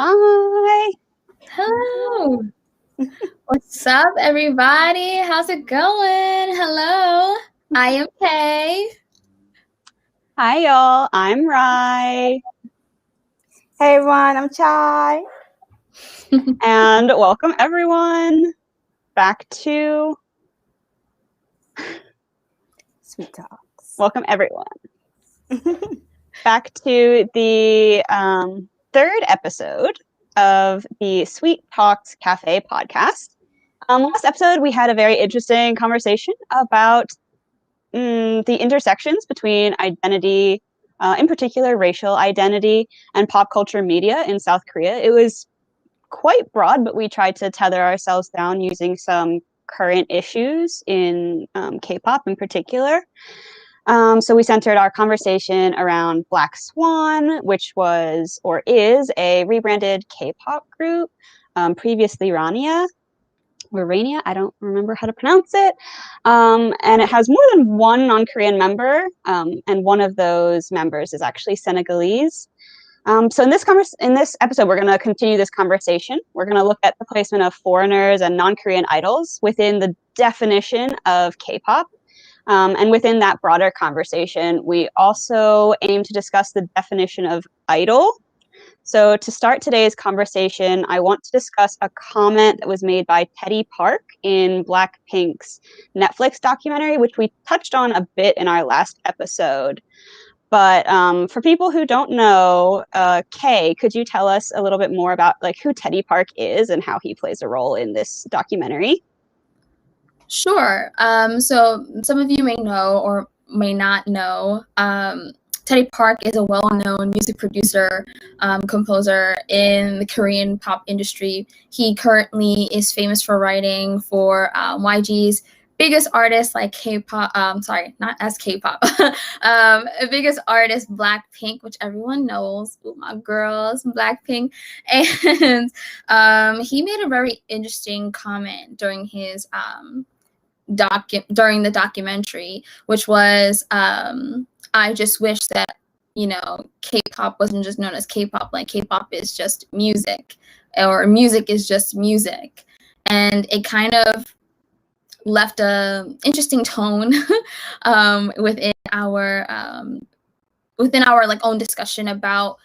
Hi. Hello. What's up, everybody? How's it going? Hello. I am Kay. Hi, y'all. I'm Rai. Hey, everyone. I'm Chai. And welcome, everyone, back to Sweet Talks. welcome, everyone, back to the third episode of the Sweet Talks Cafe podcast. Last episode, we had a very interesting conversation about the intersections between identity, in particular racial identity, and pop culture media in South Korea. It was quite broad, but we tried to tether ourselves down using some current issues in K-pop in particular. So we centered our conversation around Black Swan, which was or is a rebranded K-pop group, previously Rania. Or Rania, I don't remember how to pronounce it. And it has more than one non-Korean member, and one of those members is actually Senegalese. So in this episode, we're going to continue this conversation. We're going to look at the placement of foreigners and non-Korean idols within the definition of K-pop. And within that broader conversation, we also aim to discuss the definition of idol. So to start today's conversation, I want to discuss a comment that was made by Teddy Park in BlackPink's Netflix documentary, which we touched on a bit in our last episode. But for people who don't know, Kay, could you tell us a little bit more about who Teddy Park is and how he plays a role in this documentary? Sure. So some of you may know or may not know, Teddy Park is a well-known music producer, composer in the Korean pop industry. He currently is famous for writing for YG's biggest artists like K-pop, not as K-pop, biggest artist BlackPink, which everyone knows, my girls, BlackPink. And he made a very interesting comment during his during the documentary, which was, I just wish that, K-pop wasn't just known as K-pop, like K-pop is just music, or music is just music. And it kind of left a interesting tone within our own discussion about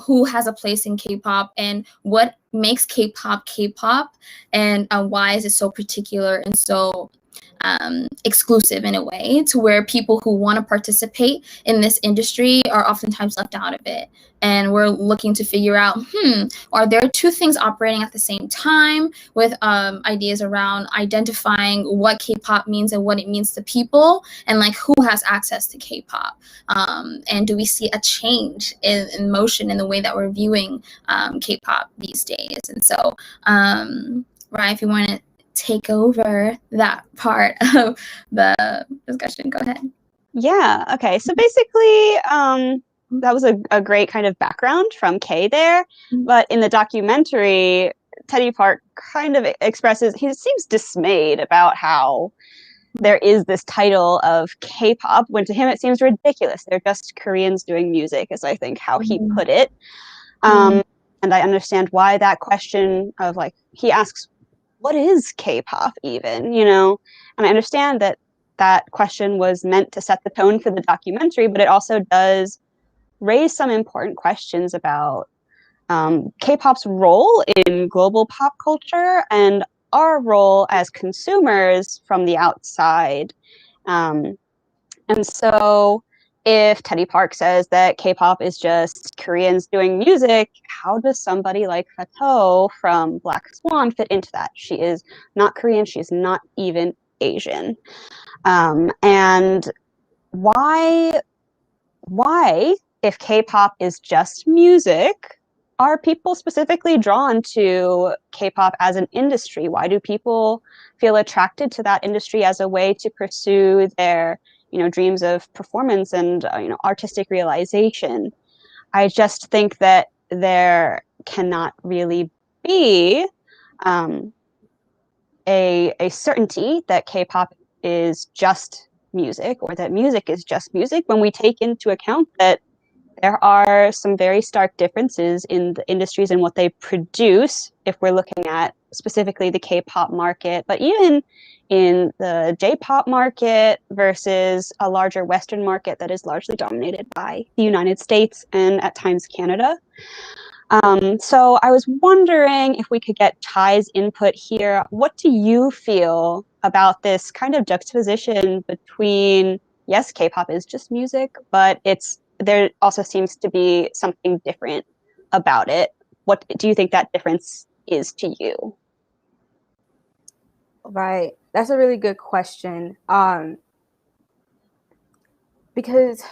who has a place in K-pop and what makes K-pop K-pop, and why is it so particular and so exclusive in a way, to where people who want to participate in this industry are oftentimes left out of it. And we're looking to figure out, are there two things operating at the same time, with ideas around identifying what K-pop means and what it means to people, and who has access to K-pop, and do we see a change in motion in the way that we're viewing K-pop these days? And so, Ryan, if you want to take over that part of the discussion, go ahead. Yeah, okay. So basically, that was a great kind of background from Kay there. But in the documentary, Teddy Park kind of expresses, he seems dismayed about how there is this title of K-pop, when to him it seems ridiculous. They're just Koreans doing music, is I think how he put it. And I understand why that question of he asks, what is K-pop even, And I understand that question was meant to set the tone for the documentary, but it also does raise some important questions about K-pop's role in global pop culture, and our role as consumers from the outside. And so if Teddy Park says that K-pop is just Koreans doing music, how does somebody like Fatou from Black Swan fit into that? She is not Korean. She's not even Asian. And why, if K-pop is just music, are people specifically drawn to K-pop as an industry? Why do people feel attracted to that industry as a way to pursue their, dreams of performance and, artistic realization? I just think that there cannot really be a certainty that K-pop is just music, or that music is just music, when we take into account that there are some very stark differences in the industries and what they produce, if we're looking at specifically the K-pop market, but even in the J-pop market versus a larger Western market that is largely dominated by the United States and at times Canada. So I was wondering if we could get Chai's input here. What do you feel about this kind of juxtaposition between, yes, K-pop is just music, but there also seems to be something different about it. What do you think that difference is to you? Right. That's a really good question. Because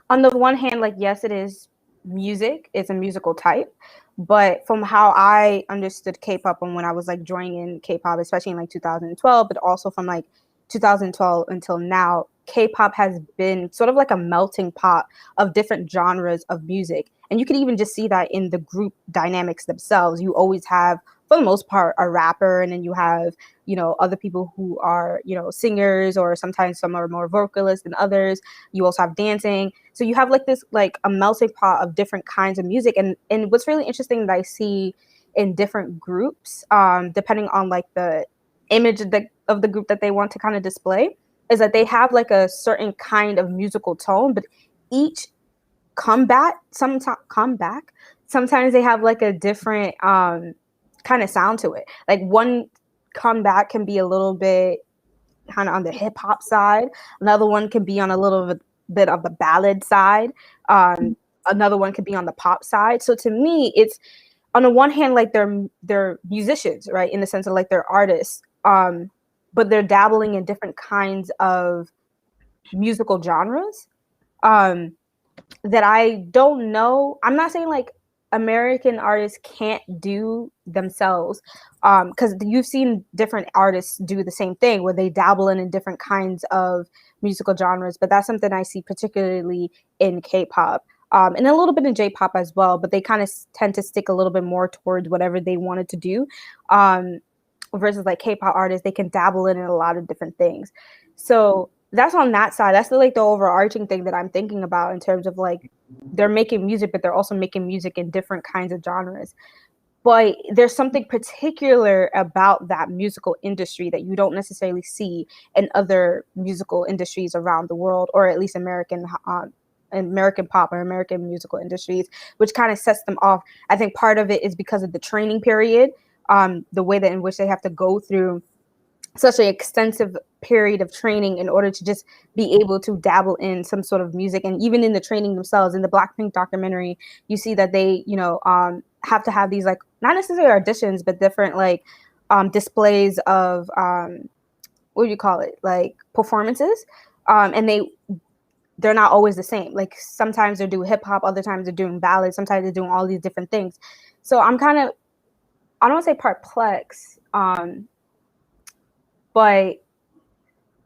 on the one hand, like, yes, it is music. It's a musical type. But from how I understood K-pop and when I was like joining in K-pop, especially in like 2012, but also from like 2012 until now, K-pop has been sort of like a melting pot of different genres of music. And you can even just see that in the group dynamics themselves. You always have, for the most part, a rapper, and then you have, other people who are, singers, or sometimes some are more vocalists than others. You also have dancing. So you have like this, like a melting pot of different kinds of music. And what's really interesting that I see in different groups, depending on like the image of the group that they want to kind of display, is that they have like a certain kind of musical tone, but each sometimes they have like a different kind of sound to it. Like one comeback can be a little bit kind of on the hip hop side. Another one can be on a little bit of the ballad side. Another one could be on the pop side. So to me, it's on the one hand, like they're musicians, right? In the sense of like they're artists, but they're dabbling in different kinds of musical genres that I don't know. I'm not saying like American artists can't do themselves, because you've seen different artists do the same thing where they dabble in different kinds of musical genres, but that's something I see particularly in K-pop, and a little bit in J-pop as well, but they kind of tend to stick a little bit more towards whatever they wanted to do, versus like K-pop artists, they can dabble in a lot of different things. So that's on that side. That's the overarching thing that I'm thinking about in terms of like they're making music, but they're also making music in different kinds of genres. But there's something particular about that musical industry that you don't necessarily see in other musical industries around the world, or at least American pop or American musical industries, which kind of sets them off. I think part of it is because of the training period, the way that in which they have to go through such an extensive period of training in order to just be able to dabble in some sort of music. And even in the training themselves, in the BlackPink documentary, you see that they, have to have these like not necessarily auditions, but different like displays of what do you call it, like performances, and they're not always the same. Like sometimes they're doing hip hop, other times they're doing ballads, sometimes they're doing all these different things. So I'm kind of, I don't want to say perplexed, but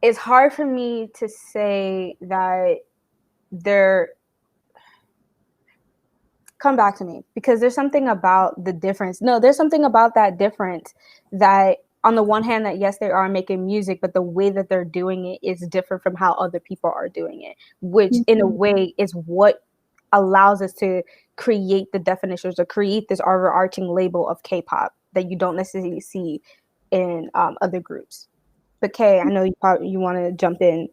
it's hard for me to say that they're, come back to me, because there's something about the difference. No, there's something about that difference that on the one hand that yes, they are making music, but the way that they're doing it is different from how other people are doing it, which in a way is what allows us to create the definitions or create this overarching label of K-pop that you don't necessarily see in other groups. But Kay, I know you want to jump in.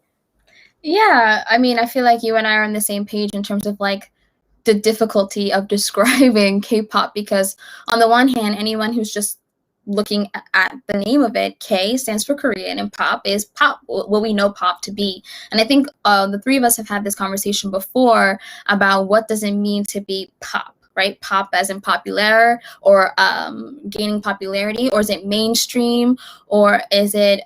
Yeah, I mean, I feel like you and I are on the same page in terms of like the difficulty of describing K-pop, because on the one hand, anyone who's just looking at the name of it, K stands for Korean and pop is pop, what we know pop to be. And I think the three of us have had this conversation before about what does it mean to be pop, right? Pop as in popular or gaining popularity, or is it mainstream, or is it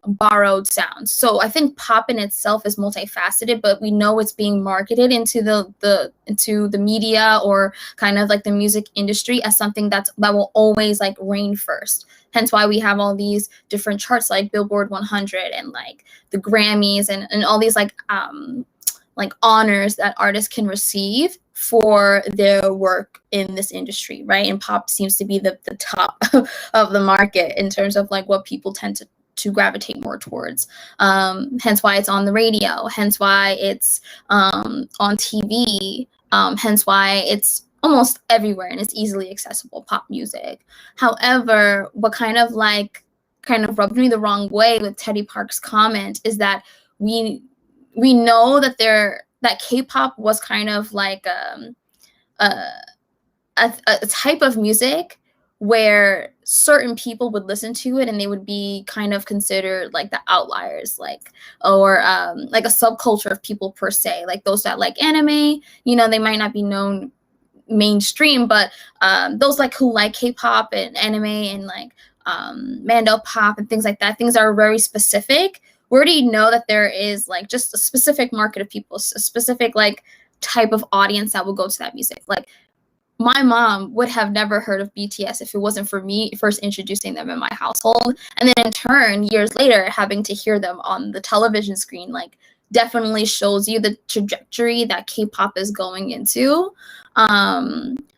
borrowed sounds? So I think pop in itself is multifaceted, but we know it's being marketed into the media or kind of like the music industry as something that will always like reign first. Hence why we have all these different charts like Billboard 100 and like the Grammys and all these like honors that artists can receive for their work in this industry, right? And pop seems to be the top of the market in terms of like what people tend to gravitate more towards. Hence why it's on the radio, hence why it's on TV, hence why it's almost everywhere and it's easily accessible, pop music. However, what kind of rubbed me the wrong way with Teddy Park's comment is that we know that K-pop was kind of like a type of music where certain people would listen to it and they would be kind of considered like the outliers, or like a subculture of people per se, like those that like anime, they might not be known mainstream, but those like who like K-pop and anime and like Mando pop and things like that, things that are very specific. We already know that there is like just a specific market of people, a specific like type of audience that will go to that music. Like my mom would have never heard of BTS if it wasn't for me first introducing them in my household. And then in turn, years later, having to hear them on the television screen, like definitely shows you the trajectory that K-pop is going into.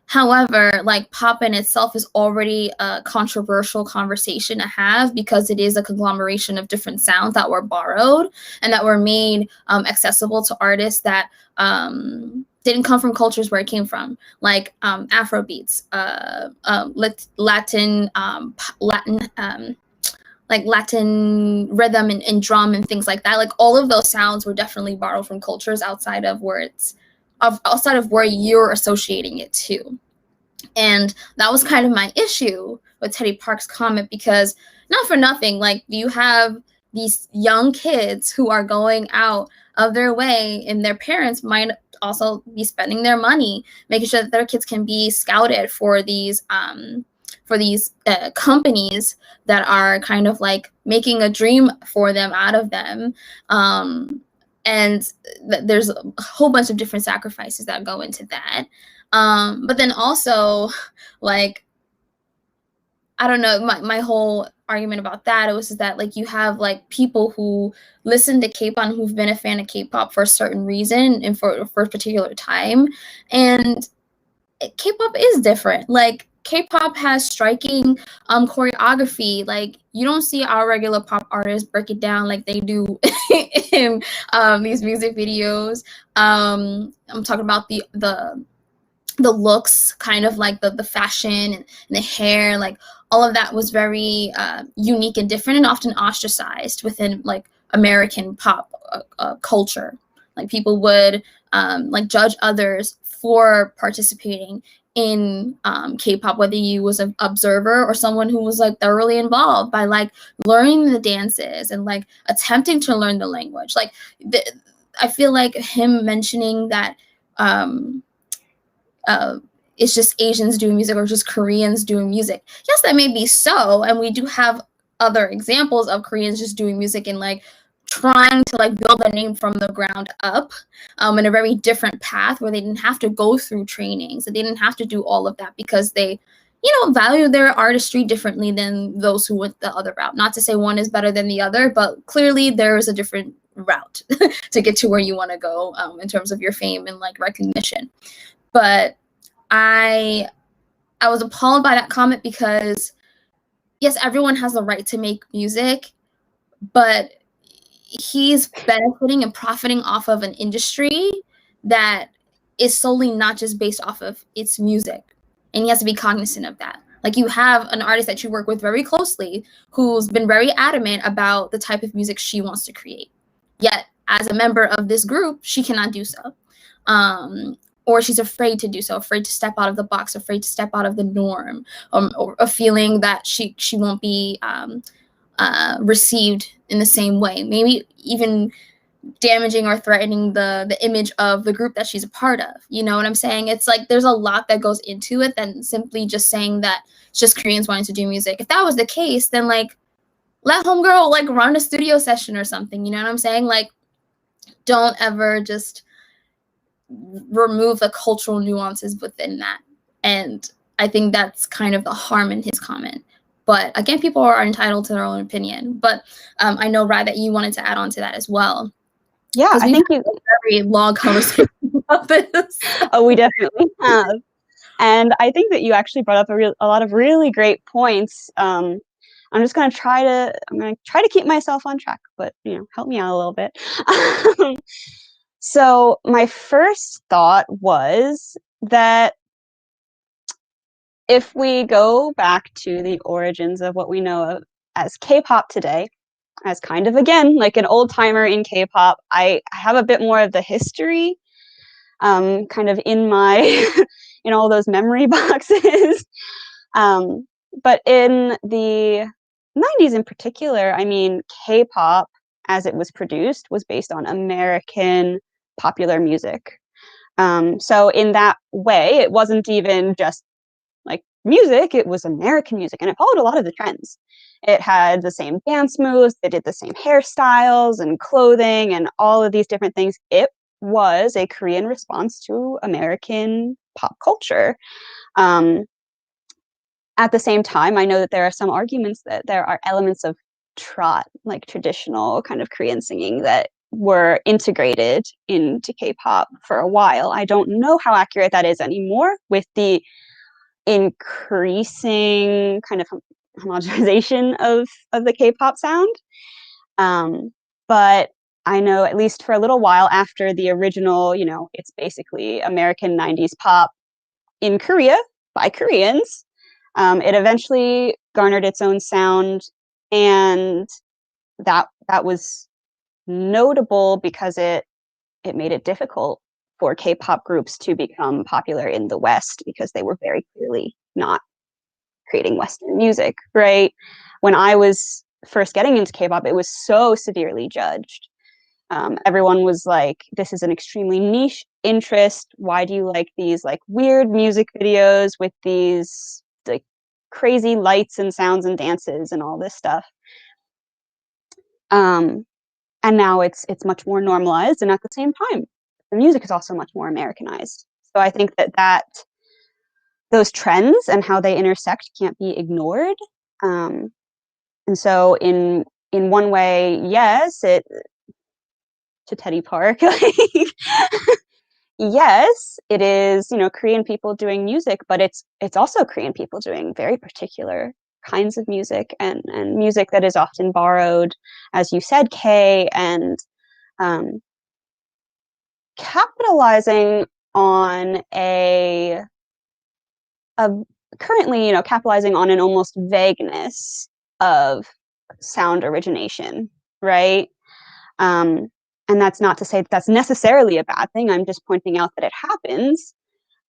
However, like pop in itself is already a controversial conversation to have because it is a conglomeration of different sounds that were borrowed and that were made accessible to artists that didn't come from cultures where it came from, like Afrobeats, Latin rhythm and drum and things like that. Like all of those sounds were definitely borrowed from cultures outside of where you're associating it to. And that was kind of my issue with Teddy Park's comment, because not for nothing, like you have these young kids who are going out of their way and their parents might also be spending their money, making sure that their kids can be scouted for these companies that are kind of like making a dream for them out of them. And there's a whole bunch of different sacrifices that go into that. But then also, like, I don't know, my whole argument about that, it was that like you have like people who listen to K-pop and who've been a fan of K-pop for a certain reason and for a particular time. And K-pop is different. Like K-pop has striking choreography. Like you don't see our regular pop artists break it down like they do in these music videos. I'm talking about the looks, kind of like the fashion and the hair, like all of that was very unique and different and often ostracized within like American pop culture. Like people would like judge others for participating in K-pop, whether you was an observer or someone who was like thoroughly involved by like learning the dances and like attempting to learn the language. Like I feel like him mentioning that it's just Asians doing music or just Koreans doing music. Yes, that may be so. And we do have other examples of Koreans just doing music and like trying to like build a name from the ground up in a very different path where they didn't have to go through trainings and they didn't have to do all of that because they, value their artistry differently than those who went the other route. Not to say one is better than the other, but clearly there is a different route to get to where you want to go in terms of your fame and like recognition. But I was appalled by that comment because, yes, everyone has the right to make music, but he's benefiting and profiting off of an industry that is solely not just based off of its music. And he has to be cognizant of that. Like you have an artist that you work with very closely who's been very adamant about the type of music she wants to create. Yet, as a member of this group, she cannot do so. or she's afraid to do so, afraid to step out of the box, afraid to step out of the norm, or a feeling that she won't be received in the same way, maybe even damaging or threatening the image of the group that she's a part of. You know what I'm saying? It's like there's a lot that goes into it than simply just saying that it's just Koreans wanting to do music. If that was the case, then like let homegirl like run a studio session or something. You know what I'm saying? Like don't ever just remove the cultural nuances within that. And I think that's kind of the harm in his comment. But again, people are entitled to their own opinion. But I know, Rad, that you wanted to add on to that as well. Yeah, I think you very long conversation about this. Oh, we definitely have. And I think that you actually brought up a lot of really great points. I'm going to try to keep myself on track, but help me out a little bit. So my first thought was that if we go back to the origins of what we know of as K-pop today, as kind of, again, like an old timer in K-pop, I have a bit more of the history kind of in my in all those memory boxes. But in the 90s in particular, I mean, K-pop as it was produced was based on American popular music. So in that way, it wasn't even just like music, it was American music, and it followed a lot of the trends. It had the same dance moves, they did the same hairstyles and clothing and all of these different things. It was a Korean response to American pop culture. At the same time, I know that there are some arguments that there are elements of trot, like traditional kind of Korean singing, that were integrated into K-pop for a while. I don't know how accurate that is anymore with the increasing kind of homogenization of the K-pop sound. But I know at least for a little while after the original, it's basically American 90s pop in Korea by Koreans, it eventually garnered its own sound, and that was notable because it made it difficult for K-pop groups to become popular in the West because they were very clearly not creating Western music, right? When I was first getting into K-pop, it was so severely judged. Everyone was like, this is an extremely niche interest. Why do you like these like weird music videos with these like crazy lights and sounds and dances and all this stuff? And now it's much more normalized, and at the same time, the music is also much more Americanized. So I think that those trends and how they intersect can't be ignored. And so in one way, yes, to Teddy Park, like, yes, it is, Korean people doing music, but it's also Korean people doing very particular kinds of music and music that is often borrowed, as you said, Kay, and capitalizing on currently, capitalizing on an almost vagueness of sound origination, right? And that's not to say that that's necessarily a bad thing. I'm just pointing out that it happens.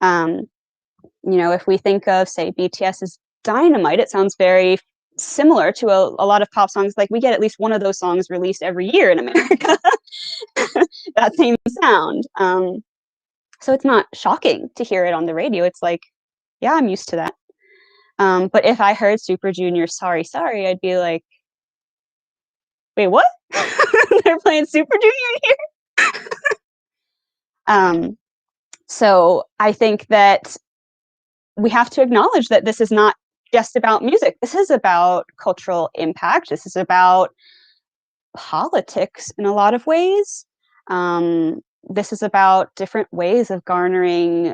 If we think of, say, BTS's Dynamite, it sounds very similar to a lot of pop songs. Like, we get at least one of those songs released every year in America. That same sound. So it's not shocking to hear it on the radio. It's like, yeah, I'm used to that. But if I heard Super Junior Sorry Sorry, I'd be like, wait, what? They're playing Super Junior here? So I think that we have to acknowledge that this is not just about music. This is about cultural impact. This is about politics in a lot of ways. This is about different ways of garnering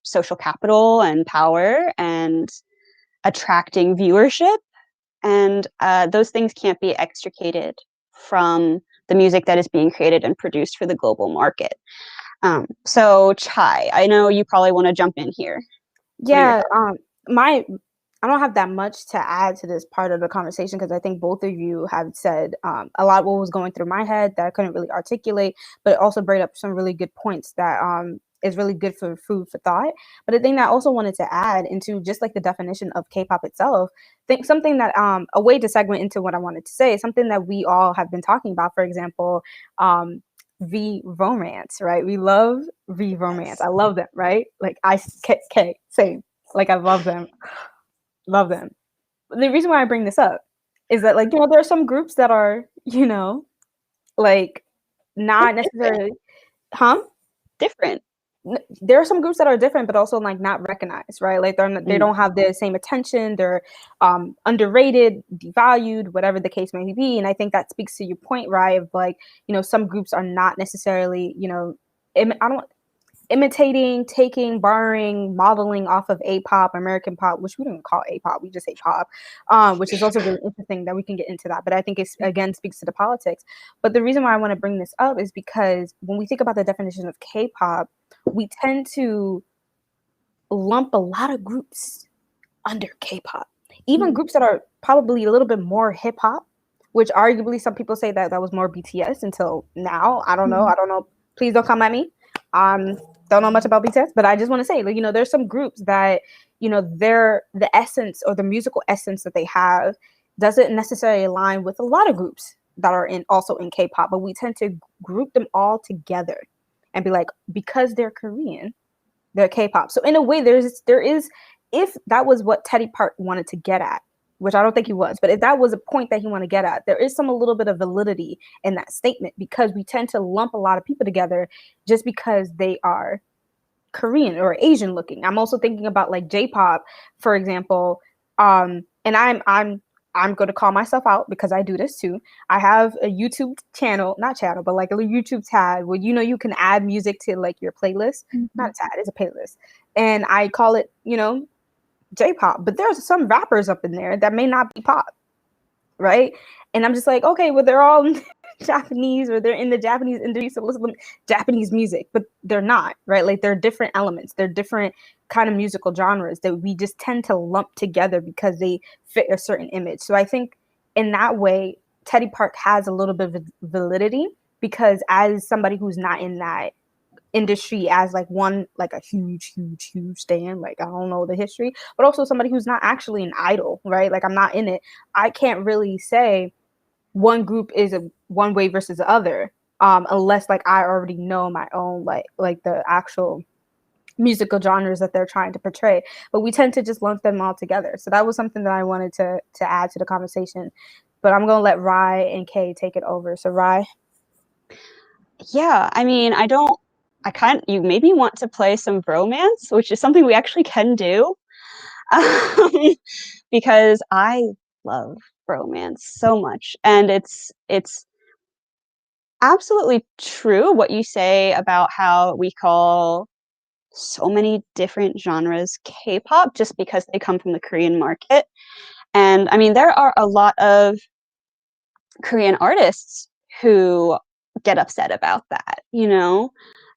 social capital and power and attracting viewership. And those things can't be extricated from the music that is being created and produced for the global market. So Chai, I know you probably want to jump in here. Yeah, my I don't have that much to add to this part of the conversation because I think both of you have said a lot what was going through my head that I couldn't really articulate, but also brought up some really good points that is really good for food for thought. But the thing that I also wanted to add into just like the definition of K-pop itself, think something that a way to segue into what I wanted to say, something that we all have been talking about, for example, V romance, right? We love V romance. I love them, right? Like K, same. Like I love them. Love them. The reason why I bring this up is that, like, there are some groups that are, like, not necessarily, huh? Different. There are some groups that are different, but also like not recognized, right? Like they don't have the same attention. They're underrated, devalued, whatever the case may be. And I think that speaks to your point, right? Of like, some groups are not necessarily, I don't imitating, taking, borrowing, modeling off of A-pop, American pop, which we don't call A-pop, we just say pop, which is also really interesting that we can get into that. But I think it's, again, speaks to the politics. But the reason why I want to bring this up is because when we think about the definition of K-pop, we tend to lump a lot of groups under K-pop, even groups that are probably a little bit more hip-hop, which arguably some people say that was more BTS until now. I don't know. Please don't come at me. Don't know much about BTS, but I just want to say, like, there's some groups that, the essence or the musical essence that they have doesn't necessarily align with a lot of groups that are also in K-pop, but we tend to group them all together and be like, because they're Korean, they're K-pop. So in a way, there is, if that was what Teddy Park wanted to get at, which I don't think he was, but if that was a point that he wanted to get at, there is a little bit of validity in that statement, because we tend to lump a lot of people together just because they are Korean or Asian looking. I'm also thinking about like J-pop, for example, and I'm going to call myself out because I do this too. I have a YouTube channel, not channel, but like a YouTube tab where, you can add music to like your playlist. Not a tab, it's a playlist. And I call it, J-pop, but there's some rappers up in there that may not be pop, right? And I'm just like, okay, well, they're all Japanese, or they're in the Japanese industry, so listen to Japanese music, but they're not, right? Like, they're different elements, they're different kind of musical genres that we just tend to lump together because they fit a certain image. So I think in that way, Teddy Park has a little bit of validity, because as somebody who's not in that industry as like a huge stan, like I don't know the history, but also somebody who's not actually an idol, right? Like, I'm not in it. I can't really say one group is one way versus the other, unless like I already know my own like the actual musical genres that they're trying to portray. But we tend to just lump them all together. So that was something that I wanted to add to the conversation. But I'm gonna let Rai and Kay take it over. So Rai. Yeah, I mean, you made me want to play some bromance, which is something we actually can do, because I love bromance so much. And it's absolutely true what you say about how we call so many different genres K-pop just because they come from the Korean market. And I mean, there are a lot of Korean artists who get upset about that,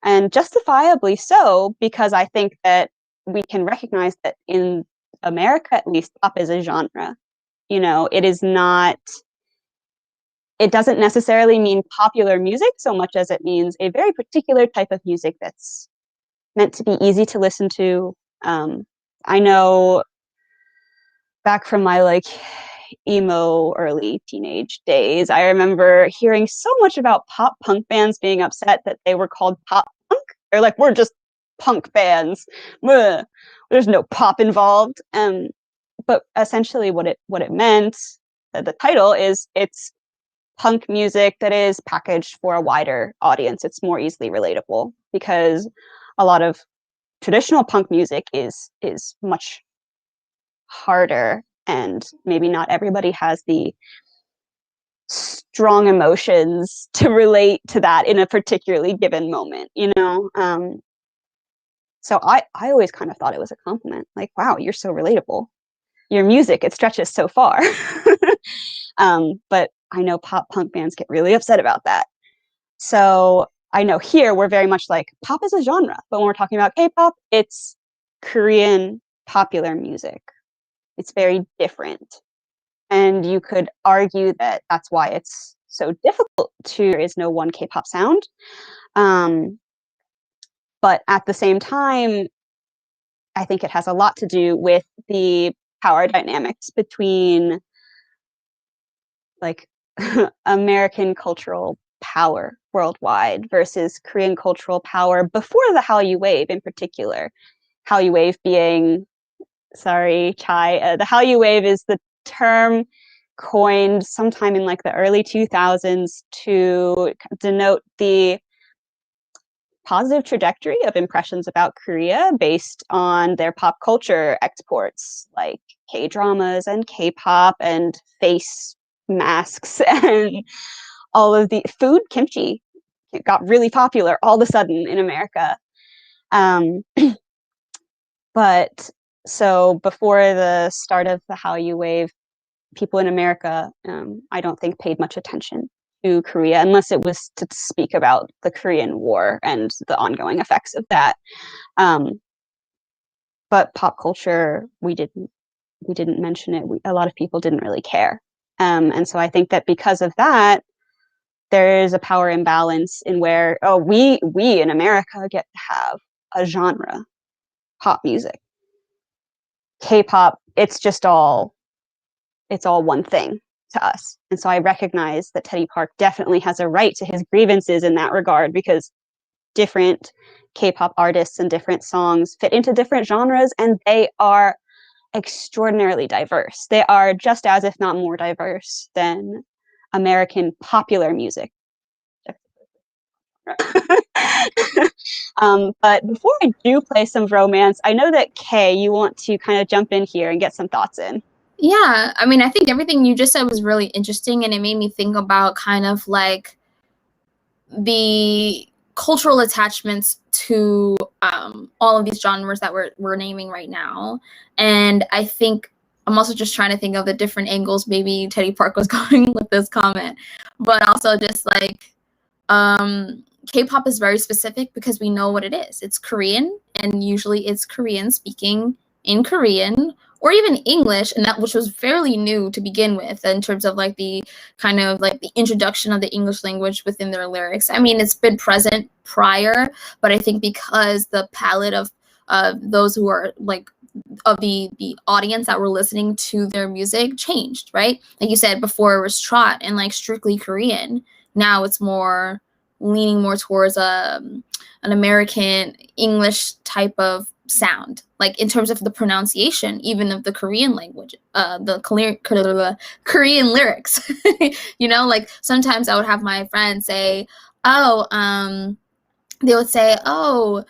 and justifiably so, because I think that we can recognize that in America, at least, pop is a genre. It doesn't necessarily mean popular music so much as it means a very particular type of music that's meant to be easy to listen to. I know back from my emo early teenage days, I remember hearing so much about pop punk bands being upset that they were called pop punk. They're like, we're just punk bands. Bleh. There's no pop involved. But essentially what it meant, the title is, it's punk music that is packaged for a wider audience. It's more easily relatable, because a lot of traditional punk music is much harder, and maybe not everybody has the strong emotions to relate to that in a particularly given moment, so I always kind of thought it was a compliment, like, wow, you're so relatable, your music, it stretches so far. But I know pop punk bands get really upset about that. So I know here we're very much like, pop is a genre, but when we're talking about K-pop, it's Korean popular music. It's very different. And you could argue that that's why it's so difficult there is no one K-pop sound. But at the same time, I think it has a lot to do with the power dynamics between like American cultural power worldwide versus Korean cultural power before the Hallyu Wave in particular. Hallyu Wave being, sorry, Chai, the Hallyu Wave is the term coined sometime in like the early 2000s to denote the positive trajectory of impressions about Korea based on their pop culture exports, like K-dramas and K-pop and face masks and all of the food. Kimchi, it got really popular all of a sudden in America. But so before the start of the Hallyu Wave, people in America, I don't think paid much attention to Korea unless it was to speak about the Korean War and the ongoing effects of that. But pop culture, we didn't mention it. A lot of people didn't really care. And so I think that because of that, there is a power imbalance in where, oh, we in America get to have a genre, pop music. K-pop, it's all one thing to us. And so I recognize that Teddy Park definitely has a right to his grievances in that regard, because different K-pop artists and different songs fit into different genres, and they are extraordinarily diverse. They are just as, if not more diverse than American popular music. But before I do play some romance, I know that Kay, you want to kind of jump in here and get some thoughts in. Yeah, I mean, I think everything you just said was really interesting, and it made me think about kind of like the cultural attachments to all of these genres that we're naming right now. And I think I'm also just trying to think of the different angles maybe Teddy Park was going with this comment, but also just like K-pop is very specific because we know what it is. It's Korean, and usually it's Korean speaking in Korean or even English, and that which was fairly new to begin with in terms of like the kind of like the introduction of the English language within their lyrics. I mean, it's been present prior, but I think because the palette of those who are like of the audience that were listening to their music changed, right? Like you said before, it was trot and like strictly Korean. Now it's more leaning more towards an American English type of sound, like in terms of the pronunciation, even of the Korean language, the Korean lyrics. You know, like sometimes I would have my friends say, "Oh," they would say, "Oh,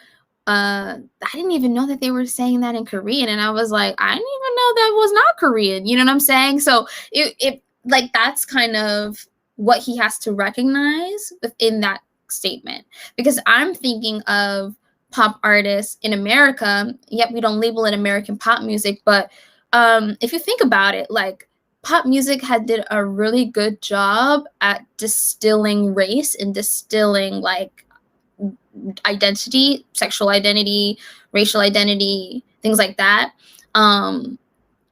I didn't even know that they were saying that in Korean," and I was like, "I didn't even know that was not Korean." You know what I'm saying? So it like that's kind of what he has to recognize within that statement, because I'm thinking of pop artists in America, yet we don't label it American pop music, but if you think about it, like pop music did a really good job at distilling race and distilling like identity, sexual identity, racial identity, things like that. And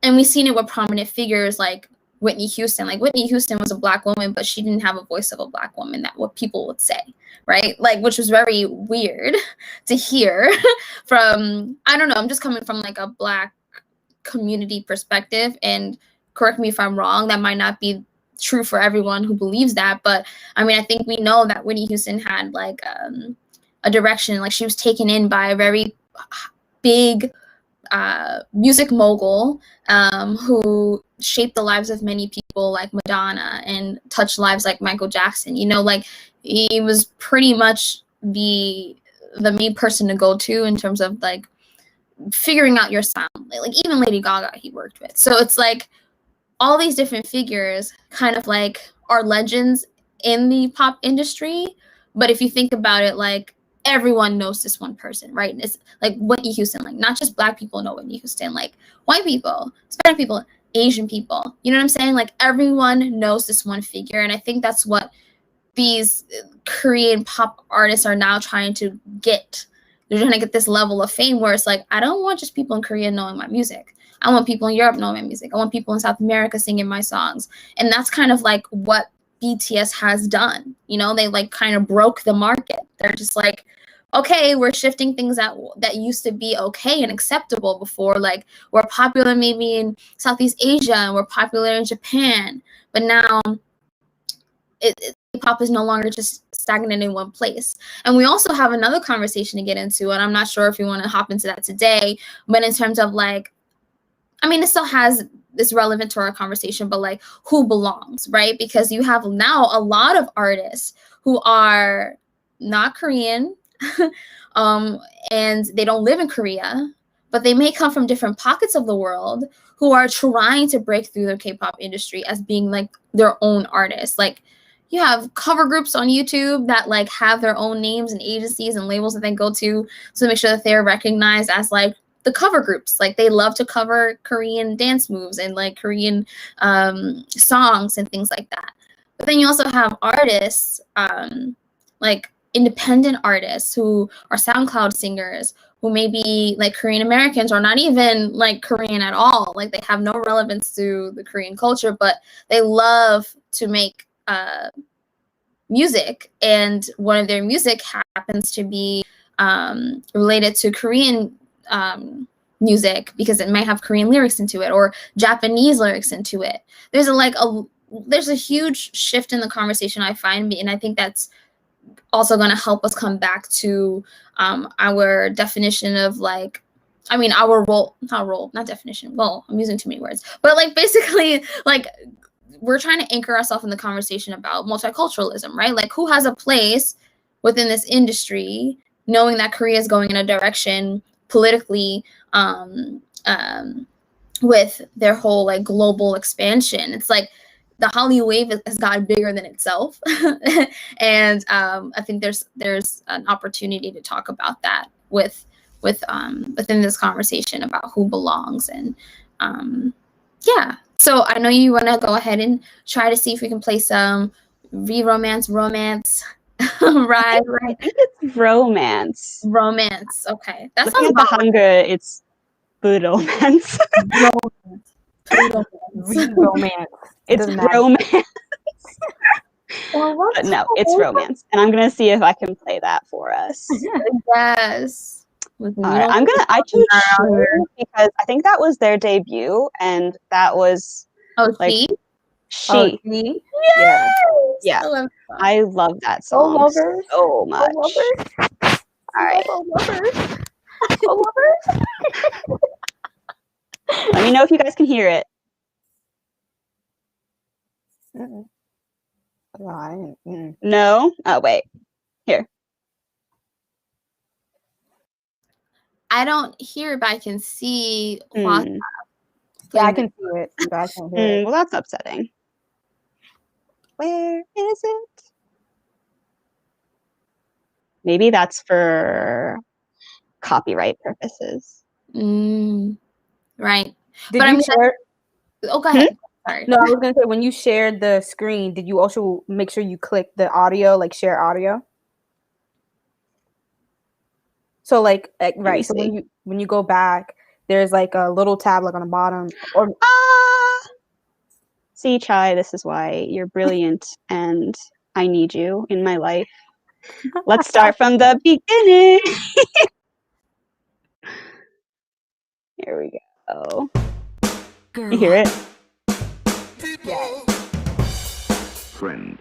we've seen it with prominent figures like Whitney Houston. Like Whitney Houston was a Black woman, but she didn't have a voice of a Black woman, that what people would say, right? Like, which was very weird to hear from, I don't know, I'm just coming from like a Black community perspective, and correct me if I'm wrong, that might not be true for everyone who believes that, but I mean, I think we know that Whitney Houston had like a direction, like she was taken in by a very big music mogul who shaped the lives of many people like Madonna and touched lives like Michael Jackson. You know, like he was pretty much the main person to go to in terms of like figuring out your sound. Like even Lady Gaga he worked with. So it's like all these different figures kind of like are legends in the pop industry. But if you think about it, like everyone knows this one person, right? It's like Whitney Houston, like not just Black people know Whitney Houston, like white people, Hispanic people, Asian people. You know what I'm saying? Like everyone knows this one figure. And I think that's what these Korean pop artists are now trying to get. They're trying to get this level of fame where it's like, I don't want just people in Korea knowing my music. I want people in Europe knowing my music. I want people in South America singing my songs. And that's kind of like what BTS has done. You know, they like kind of broke the market. They're just like, okay, we're shifting things that used to be okay and acceptable before. Like, we're popular maybe in Southeast Asia and we're popular in Japan, but now K-pop is no longer just stagnant in one place. And we also have another conversation to get into, and I'm not sure if you want to hop into that today, but in terms of like, I mean, it still has this relevant to our conversation, but like, who belongs, right? Because you have now a lot of artists who are not Korean, and they don't live in Korea, but they may come from different pockets of the world who are trying to break through the K-pop industry as being like their own artists. Like, you have cover groups on YouTube that like have their own names and agencies and labels that they go to make sure that they're recognized as like the cover groups. Like, they love to cover Korean dance moves and like Korean songs and things like that. But then you also have artists, like independent artists who are SoundCloud singers, who may be like Korean Americans or not even like Korean at all. Like, they have no relevance to the Korean culture, but they love to make music, and one of their music happens to be related to Korean music because it might have Korean lyrics into it or Japanese lyrics into it. There's a huge shift in the conversation, I find, and I think that's also going to help us come back to our definition of like, I mean, our role, not definition. Well, I'm using too many words, but like basically like we're trying to anchor ourselves in the conversation about multiculturalism, right? Like, who has a place within this industry, knowing that Korea is going in a direction politically with their whole like global expansion. It's like the Hallyu wave has gotten bigger than itself. And I think there's an opportunity to talk about that within this conversation about who belongs. And yeah, so I know you want to go ahead and try to see if we can play some romance. Right. I think it's romance. Romance. Okay. That Looking sounds at the Hangul, it's romance. Romance. It's romance. But no, it's romance. And I'm going to see if I can play that for us. Yes. All right, I chose Sure because I think that was their debut, and that was She. Yes! Yeah. I love that song so much. All right. Let me know if you guys can hear it. No? Oh, wait. Here. I don't hear it, but I can see. Yeah, I can see it, but I can't hear it. Well, that's upsetting. Where is it? Maybe that's for copyright purposes. Right. Did you share? Oh, go ahead. Sorry. No, I was gonna say, when you shared the screen, did you also make sure you click the audio, like share audio? So like right. So when you go back, there's like a little tab like on the bottom. Or see, Chai, this is why you're brilliant, and I need you in my life. Let's start from the beginning. Here we go. Girl. You hear it? Yeah. Friend.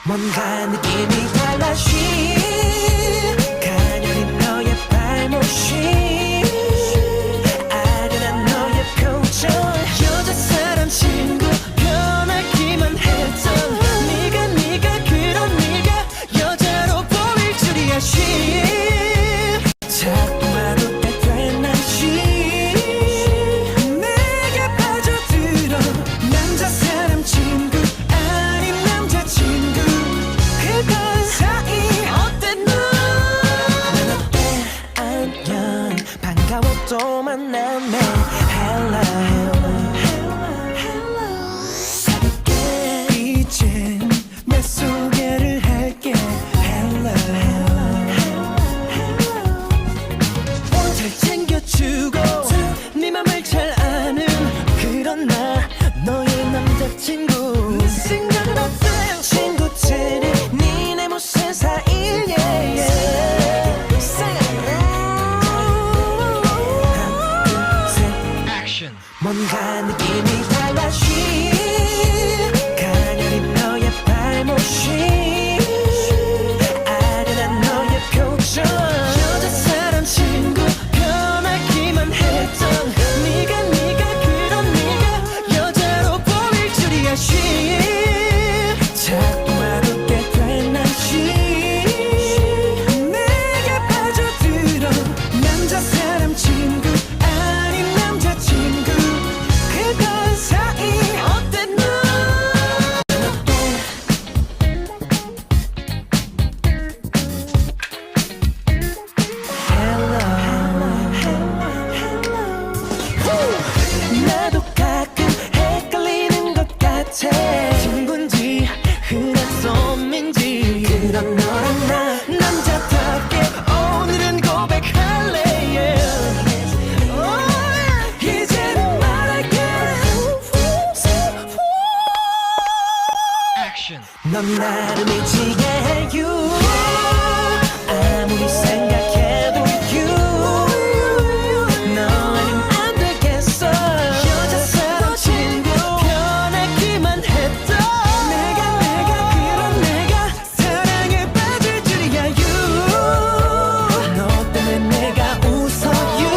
뭔가 느낌이 달라. She 넌 나를 미치게 해 you 아무리 생각해도 you 너 아님 안 되겠어 여자스러운 친구 변하기만 했던 내가 그런 내가 사랑에 빠질 줄이야 you 너 때문에 내가 웃어 you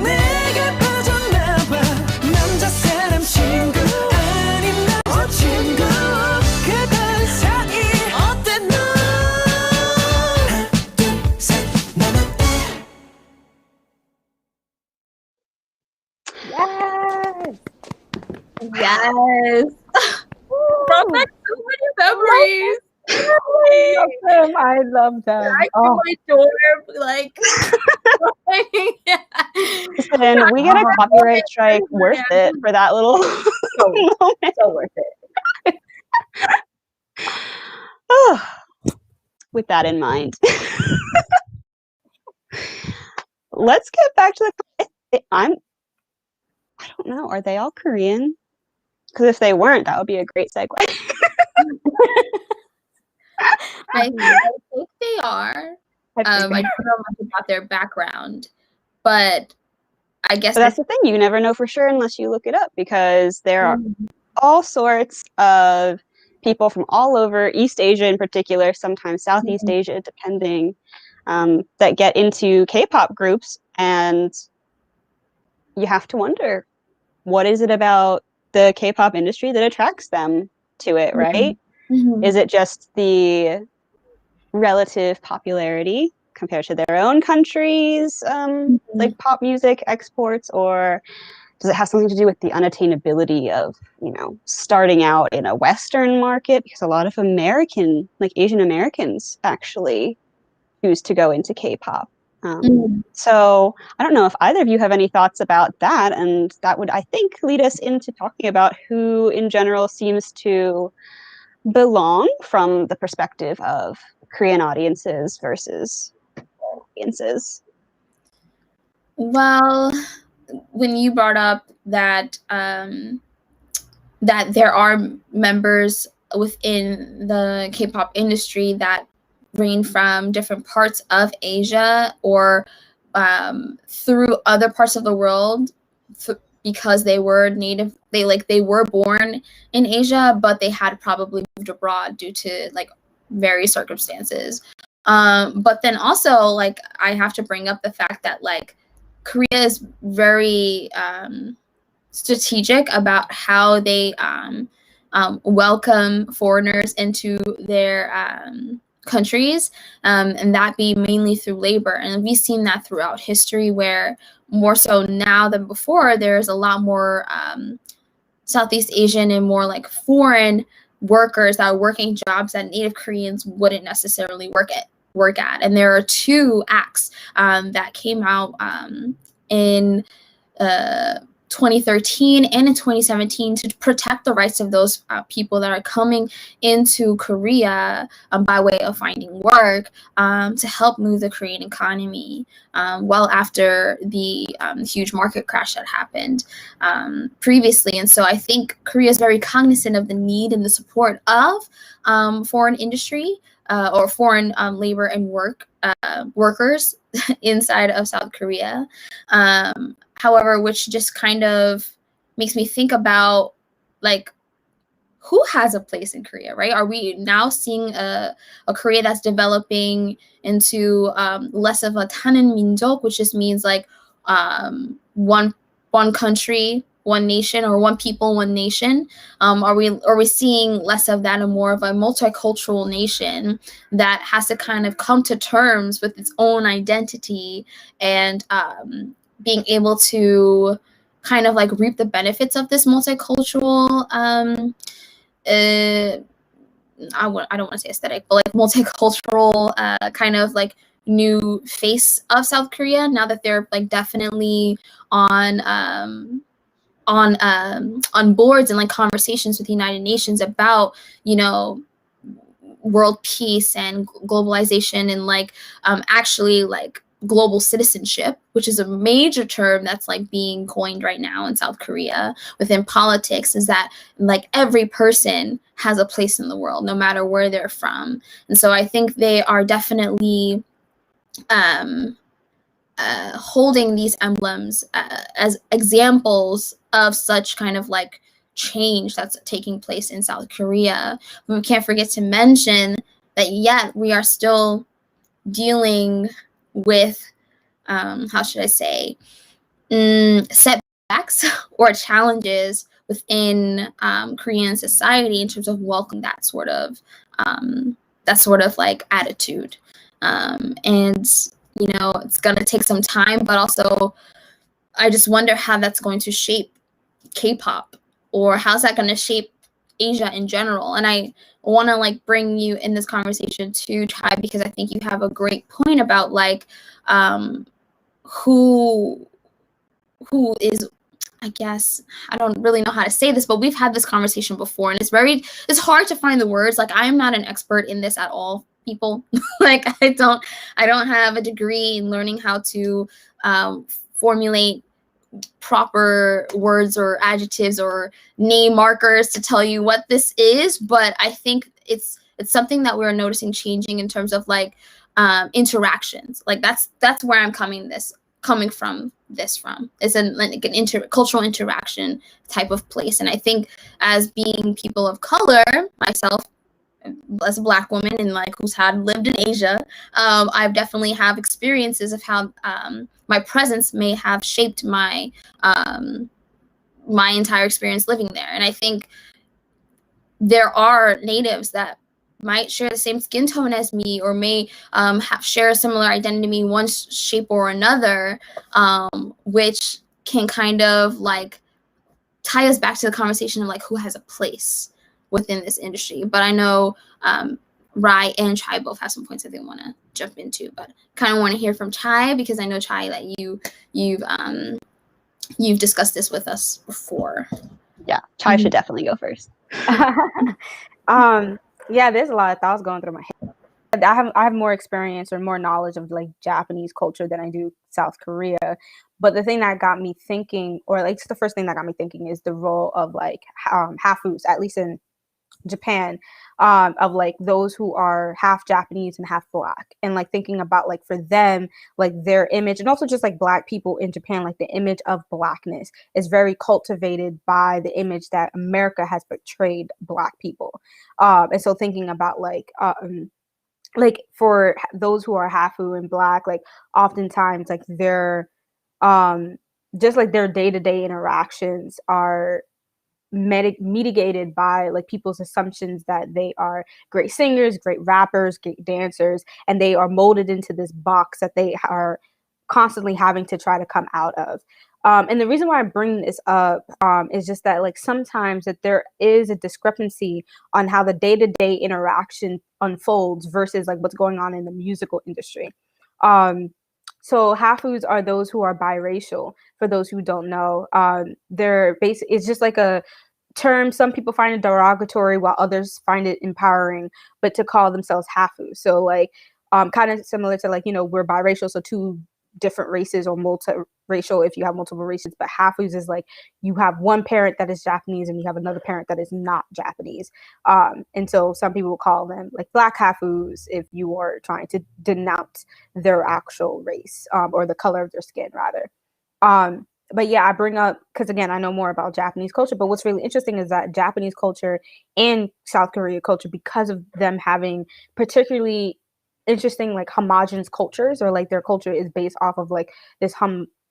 내가 빠졌나봐 남자 사람 친구 아님 남자 친구 그들 사이 어때 넌 하나 둘셋 난 어때 Yes. Yes. Brought back so many memories. I love them. I feel my door like. Listen, we get a copyright strike worth it for that little moment. So worth it. Oh, with that in mind, let's get back to the. I don't know. Are they all Korean? Because if they weren't, that would be a great segue. I think they are. I I think don't know much about their background, but I guess But that's the thing. You never know for sure unless you look it up, because there are all sorts of people from all over East Asia in particular, sometimes Southeast Asia, depending, that get into K-pop groups, and you have to wonder, what is it about the K-pop industry that attracts them to it, right? Is it just the relative popularity compared to their own countries, like pop music exports, or does it have something to do with the unattainability of, starting out in a Western market? Because a lot of Asian Americans actually choose to go into K-pop. So I don't know if either of you have any thoughts about that, and that would, I think, lead us into talking about who in general seems to belong from the perspective of Korean audiences versus audiences. Well, when you brought up that that there are members within the K-pop industry that range from different parts of Asia or through other parts of the world, because they were they were born in Asia, but they had probably moved abroad due to various circumstances. But then also I have to bring up the fact that Korea is very strategic about how they welcome foreigners into their countries, and that be mainly through labor. And we've seen that throughout history, where more so now than before, there's a lot more Southeast Asian and more foreign workers that are working jobs that Native Koreans wouldn't necessarily work at. And there are two acts that came out in 2013 and in 2017 to protect the rights of those people that are coming into Korea by way of finding work, to help move the Korean economy well after the huge market crash that happened previously. And so I think Korea is very cognizant of the need and the support of foreign industry or foreign labor and workers inside of South Korea. However, which just kind of makes me think about who has a place in Korea, right? Are we now seeing a Korea that's developing into less of a 타는 민족, which just means one country one nation or one people, one nation? Are we seeing less of that and more of a multicultural nation that has to kind of come to terms with its own identity and being able to kind of like reap the benefits of this multicultural I don't want to say aesthetic, but like multicultural kind of like new face of South Korea now that they're like definitely on boards and like conversations with the United Nations about, you know, world peace and globalization and like actually like global citizenship, which is a major term that's like being coined right now in South Korea within politics, is that like every person has a place in the world no matter where they're from. And so I think they are definitely holding these emblems as examples of such kind of like change that's taking place in South Korea. But we can't forget to mention that yet we are still dealing with how should I say setbacks or challenges within Korean society in terms of welcoming that sort of like attitude, and you know, it's gonna take some time, but also I just wonder how that's going to shape K-pop, or how's that going to shape Asia in general. And I want to like bring you in this conversation to Chai, because I think you have a great point about like who is, I guess, I don't really know how to say this, but we've had this conversation before, and it's hard to find the words. Like, I am not an expert in this at all, people. Like, I don't have a degree in learning how to formulate proper words or adjectives or name markers to tell you what this is, but I think it's something that we're noticing changing in terms of like interactions. Like that's where I'm coming from. It's like an intercultural interaction type of place. And I think as being people of color, myself as a Black woman and like who's lived in Asia, I've definitely have experiences of how my presence may have shaped my my entire experience living there. And I think there are natives that might share the same skin tone as me, or may share a similar identity to me in one shape or another, which can kind of like tie us back to the conversation of like who has a place within this industry. But I know Rai and Chai both have some points that they want to jump into, but kind of want to hear from Chai, because I know, Chai, that you've discussed this with us before. Yeah, Chai should definitely go first. Yeah, there's a lot of thoughts going through my head. I have more experience or more knowledge of like Japanese culture than I do South Korea. But the thing that got me thinking, or like the first thing that got me thinking, is the role of like hafus, at least in Japan, of like those who are half Japanese and half Black, and like thinking about like for them, like their image, and also just like Black people in Japan, like the image of Blackness is very cultivated by the image that America has portrayed Black people, and so thinking about like for those who are hafu and Black, like oftentimes like their just like their day-to-day interactions are mitigated by like people's assumptions that they are great singers, great rappers, great dancers, and they are molded into this box that they are constantly having to try to come out of. And the reason why I bring this up is just that like sometimes that there is a discrepancy on how the day-to-day interaction unfolds versus like what's going on in the musical industry. So hafus are those who are biracial. For those who don't know, they're basically, it's just like a term some people find it derogatory while others find it empowering, but to call themselves hafu. So like kind of similar to like, you know, we're biracial, so two different races, or multiracial if you have multiple races. But hafus is like you have one parent that is Japanese and you have another parent that is not Japanese. And so some people will call them like Black hafus if you are trying to denounce their actual race, or the color of their skin rather. But yeah, I bring up because again, I know more about Japanese culture, but what's really interesting is that Japanese culture and South Korea culture, because of them having particularly interesting like homogenous cultures, or like their culture is based off of like this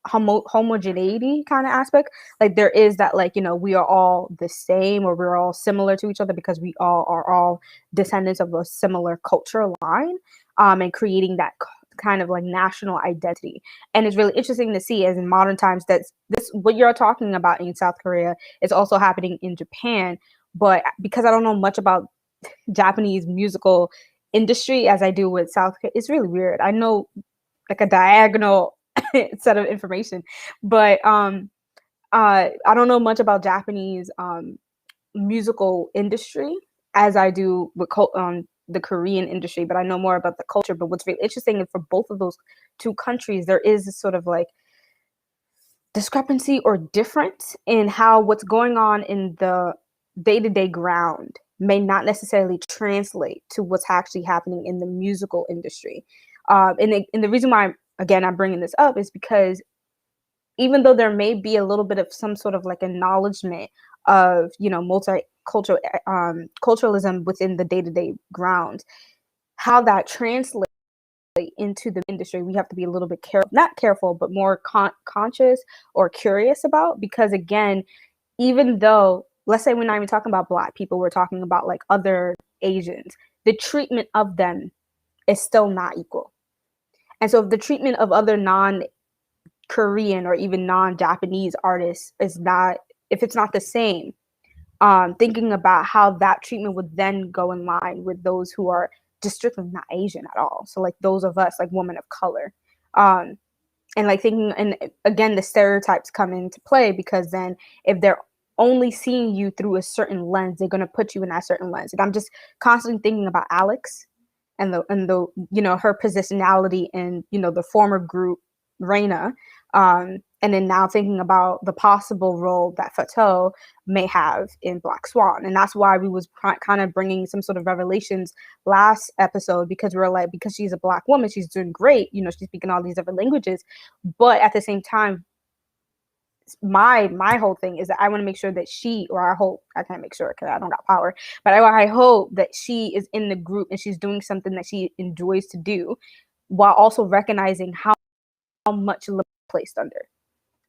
homogeneity kind of aspect. Like there is that, like, you know, we are all the same, or we're all similar to each other because we all are all descendants of a similar cultural line, and creating that kind of like national identity. And it's really interesting to see, as in modern times, that this, what you're talking about in South Korea, is also happening in Japan. But because I don't know much about Japanese musical industry as I do with South Korea, it's really weird. I know like a diagonal set of information, but I don't know much about Japanese musical industry as I do with the Korean industry, but I know more about the culture. But what's really interesting is for both of those two countries, there is this sort of like discrepancy or difference in how what's going on in the day-to-day ground may not necessarily translate to what's actually happening in the musical industry. And the reason why, again, I'm bringing this up is because even though there may be a little bit of some sort of like acknowledgement of, you know, multicultural culturalism within the day-to-day ground, how that translates into the industry, we have to be a little bit not careful, but more conscious or curious about. Because again, even though, let's say we're not even talking about Black people, we're talking about like other Asians, the treatment of them is still not equal. And so if the treatment of other non-Korean or even non-Japanese artists is not, if it's not the same, thinking about how that treatment would then go in line with those who are just strictly not Asian at all. So like those of us, like women of color, and like thinking, and again, the stereotypes come into play, because then if they're only seeing you through a certain lens, they're going to put you in that certain lens. And I'm just constantly thinking about Alex and the you know, her positionality in, you know, the former group Reina, and then now thinking about the possible role that Fatou may have in Black Swan. And that's why we was kind of bringing some sort of revelations last episode, because we were like, because she's a Black woman, she's doing great, you know, she's speaking all these different languages, but at the same time, my whole thing is that I want to make sure that she, or I hope, I can't make sure because I don't got power, but I hope that she is in the group and she's doing something that she enjoys to do, while also recognizing how much placed under.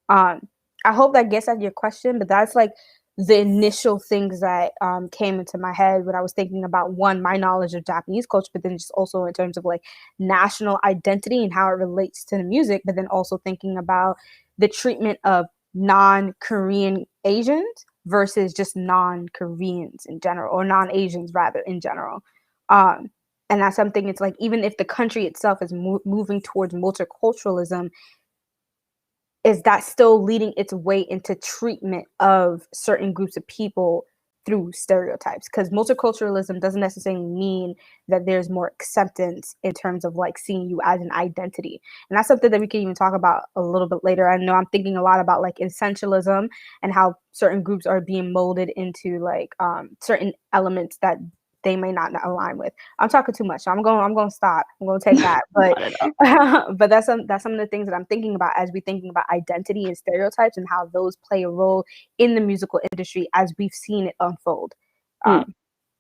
I hope that gets at your question, but that's like the initial things that came into my head when I was thinking about, one, my knowledge of Japanese culture, but then just also in terms of like national identity and how it relates to the music, but then also thinking about the treatment of non-Korean Asians versus just non-Koreans in general, or non-Asians rather in general. And that's something, it's like, even if the country itself is moving towards multiculturalism, is that still leading its way into treatment of certain groups of people through stereotypes? Because multiculturalism doesn't necessarily mean that there's more acceptance in terms of like seeing you as an identity. And that's something that we can even talk about a little bit later. I know I'm thinking a lot about like essentialism and how certain groups are being molded into like certain elements that they may not align with. I'm talking too much, so I'm going to stop. I'm going to take that. But but that's some of the things that I'm thinking about as we're thinking about identity and stereotypes, and how those play a role in the musical industry as we've seen it unfold. But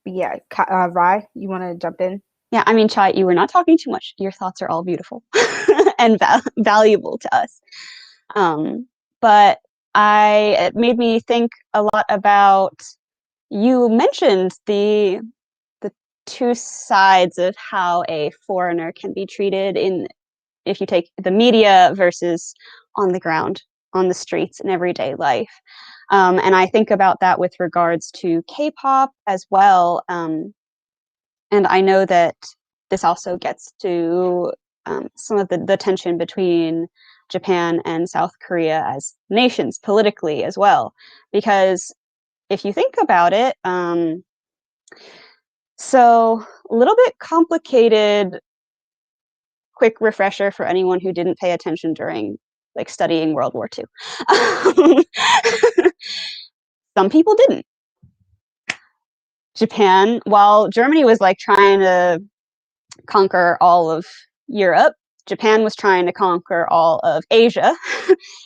yeah, Rai, you want to jump in? Yeah, I mean, Chai, you were not talking too much. Your thoughts are all beautiful and valuable to us. But it made me think a lot about, you mentioned the two sides of how a foreigner can be treated if you take the media versus on the ground, on the streets in everyday life. And I think about that with regards to K-pop as well. And I know that this also gets to some of the tension between Japan and South Korea as nations politically as well. Because if you think about it, so a little bit complicated, quick refresher for anyone who didn't pay attention during like studying World War II. Some people didn't. Japan, while Germany was like trying to conquer all of Europe, Japan was trying to conquer all of Asia.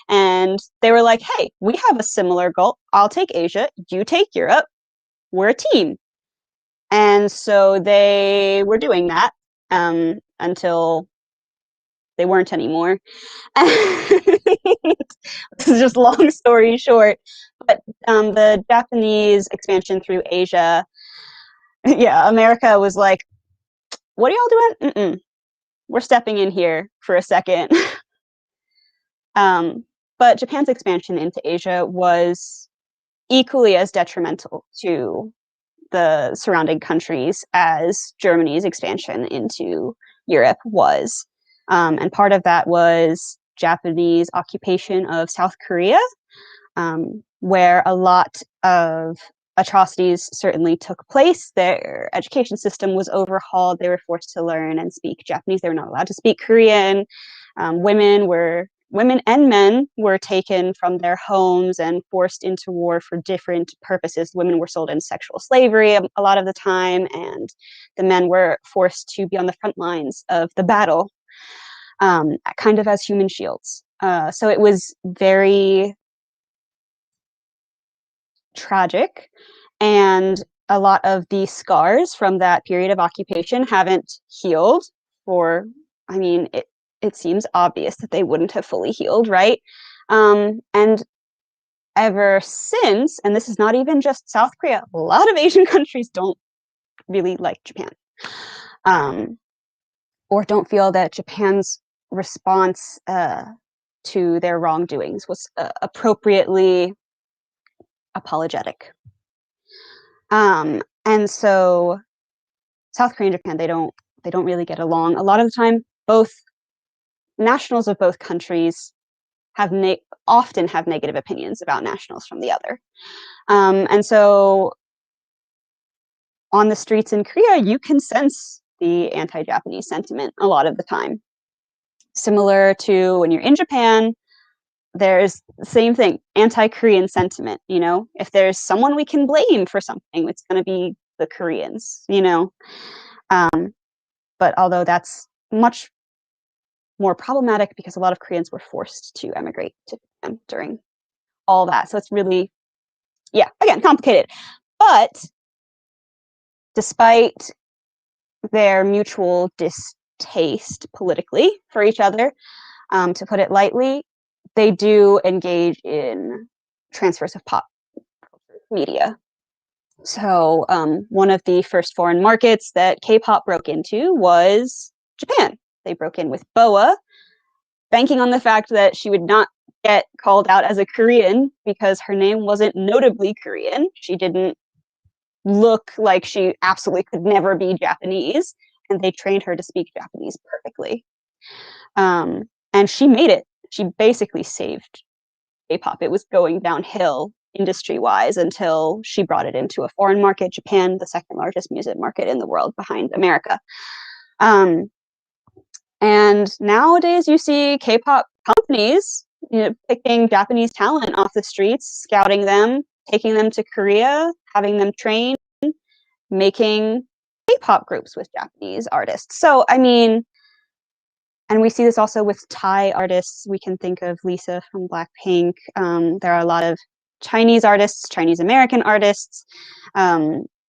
And they were like, hey, we have a similar goal. I'll take Asia, you take Europe, we're a team. And so they were doing that until they weren't anymore. This is just long story short. But the Japanese expansion through Asia, yeah, America was like, what are y'all doing? We're stepping in here for a second. But Japan's expansion into Asia was equally as detrimental to the surrounding countries as Germany's expansion into Europe was. And part of that was Japanese occupation of South Korea, where a lot of atrocities certainly took place. Their education system was overhauled. They were forced to learn and speak Japanese. They were not allowed to speak Korean. Women and men were taken from their homes and forced into war for different purposes. Women were sold into sexual slavery a lot of the time, and the men were forced to be on the front lines of the battle, kind of as human shields. So it was very tragic, and a lot of the scars from that period of occupation haven't healed for, I mean, it seems obvious that they wouldn't have fully healed, right? And ever since, and this is not even just South Korea, a lot of Asian countries don't really like Japan, or don't feel that Japan's response to their wrongdoings was appropriately apologetic. And so South Korea and Japan, they don't really get along. A lot of the time, both nationals of both countries often have negative opinions about nationals from the other. And so on the streets in Korea, you can sense the anti-Japanese sentiment a lot of the time. Similar to when you're in Japan, there's the same thing, anti-Korean sentiment, you know? If there's someone we can blame for something, it's going to be the Koreans, you know? But although that's much more problematic because a lot of Koreans were forced to emigrate to Japan during all that. So it's really, yeah, again, complicated. But despite their mutual distaste politically for each other, to put it lightly, they do engage in transfers of pop media. So one of the first foreign markets that K-pop broke into was Japan. They broke in with BoA, banking on the fact that she would not get called out as a Korean because her name wasn't notably Korean. She didn't look like she absolutely could never be Japanese, and they trained her to speak Japanese perfectly. And she made it. She basically saved K-pop. It was going downhill industry-wise until she brought it into a foreign market, Japan, the second largest music market in the world behind America. And nowadays you see K-pop companies, you know, picking Japanese talent off the streets, scouting them, taking them to Korea, having them train, making K-pop groups with Japanese artists. So, I mean, and we see this also with Thai artists. We can think of Lisa from BlackPink. There are a lot of Chinese artists, Chinese American artists.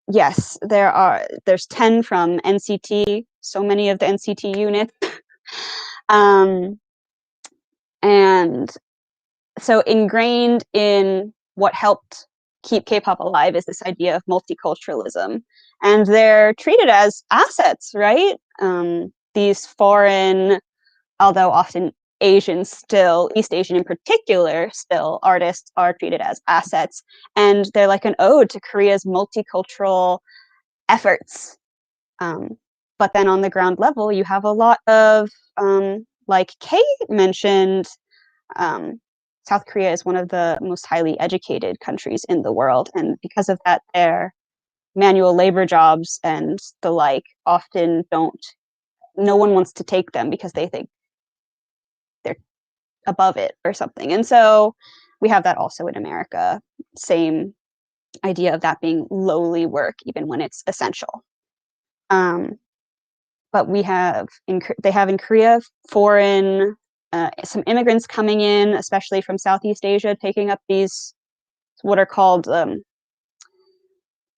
Yes, there's 10 from NCT, so many of the NCT units. And so ingrained in what helped keep K-pop alive is this idea of multiculturalism. And they're treated as assets, right? These foreign, although often Asian still, East Asian in particular, still artists are treated as assets. And they're like an ode to Korea's multicultural efforts. But then on the ground level, you have a lot of, like Kay mentioned, South Korea is one of the most highly educated countries in the world. And because of that, their manual labor jobs and the like often no one wants to take them because they think they're above it or something. And so we have that also in America. Same idea of that being lowly work, even when it's essential. But they have in Korea some immigrants coming in, especially from Southeast Asia, taking up these what are called